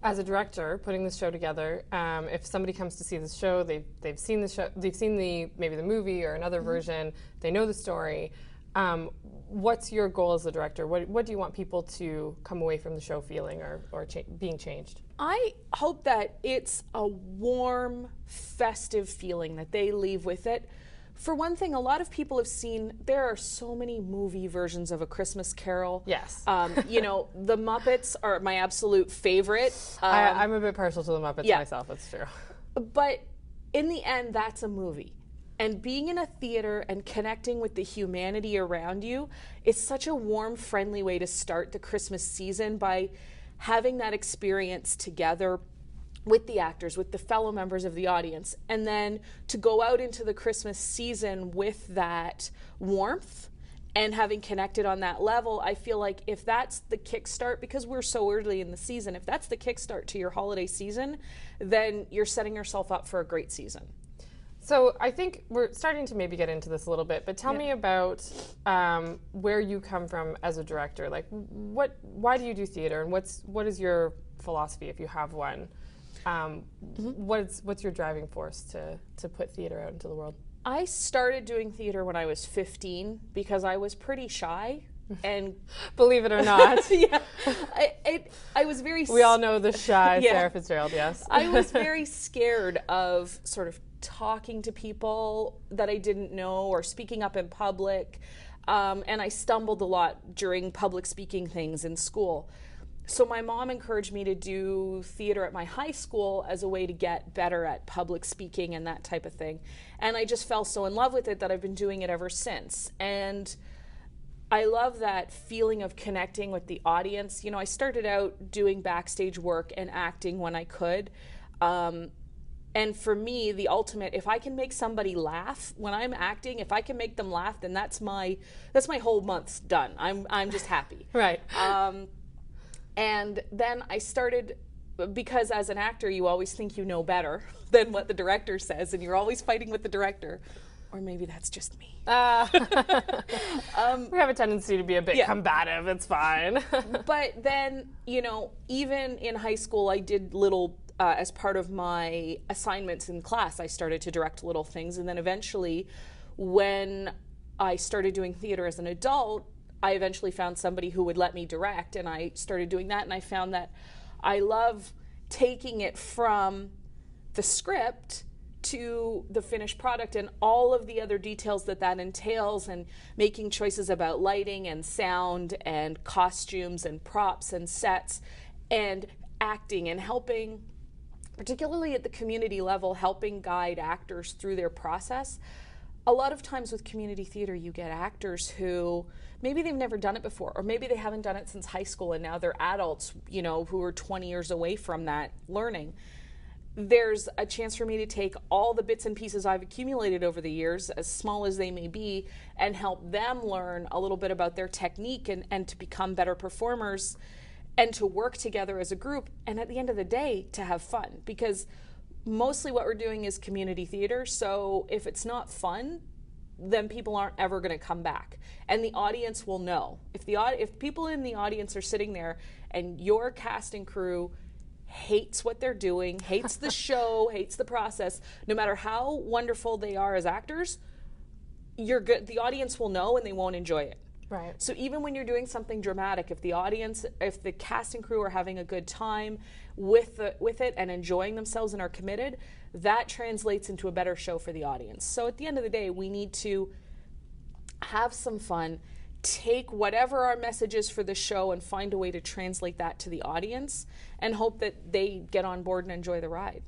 as a director putting this show together, if somebody comes to see this show, they've seen the show, they've seen maybe the movie or another version, they know the story. What's your goal as a director? What do you want people to come away from the show feeling or being changed? I hope that it's a warm, festive feeling that they leave with it. For one thing, a lot of people have seen, there are so many movie versions of A Christmas Carol. Yes. You know, the Muppets are my absolute favorite. I'm a bit partial to the Muppets myself, that's true. But in the end, that's a movie. And being in a theater and connecting with the humanity around you is such a warm, friendly way to start the Christmas season, by having that experience together with the actors, with the fellow members of the audience, and then to go out into the Christmas season with that warmth and having connected on that level. I feel like if that's the kickstart, because we're so early in the season, if that's the kickstart to your holiday season, then you're setting yourself up for a great season. So I think we're starting to maybe get into this a little bit, but tell me about where you come from as a director. Like, why do you do theater, and what is your philosophy, if you have one? What's your driving force to put theater out into the world? I started doing theater when I was 15 because I was pretty shy. And believe it or not, yeah, I was very. We all know the shy Sarah Fitzgerald. Yes, I was very scared of sort of talking to people that I didn't know or speaking up in public, and I stumbled a lot during public speaking things in school. So my mom encouraged me to do theater at my high school as a way to get better at public speaking and that type of thing. And I just fell so in love with it that I've been doing it ever since. And I love that feeling of connecting with the audience. You know, I started out doing backstage work and acting when I could. And for me, the ultimate, if I can make somebody laugh when I'm acting, if I can make them laugh, then that's my whole month's done. I'm just happy. Right. And then I started, because as an actor, you always think you know better than what the director says, and you're always fighting with the director. Or maybe that's just me. We have a tendency to be a bit combative. It's fine. But then, you know, even in high school, I did little, as part of my assignments in class, I started to direct little things. And then eventually, when I started doing theater as an adult, I eventually found somebody who would let me direct, and I started doing that, and I found that I love taking it from the script to the finished product and all of the other details that entails, and making choices about lighting and sound and costumes and props and sets and acting, and helping, particularly at the community level, helping guide actors through their process. A lot of times with community theater, you get actors who maybe they've never done it before, or maybe they haven't done it since high school and now they're adults, you know, who are 20 years away from that learning. There's a chance for me to take all the bits and pieces I've accumulated over the years, as small as they may be, and help them learn a little bit about their technique and to become better performers, and to work together as a group, and at the end of the day, to have fun. Because mostly what we're doing is community theater, so if it's not fun, then people aren't ever going to come back. And the audience will know. If people in the audience are sitting there and your cast and crew hates what they're doing, hates the show, hates the process, no matter how wonderful they are as actors, you're good. The audience will know and they won't enjoy it. Right. So even when you're doing something dramatic, if the cast and crew are having a good time with it and enjoying themselves and are committed, that translates into a better show for the audience. So at the end of the day, we need to have some fun, take whatever our message is for the show and find a way to translate that to the audience, and hope that they get on board and enjoy the ride.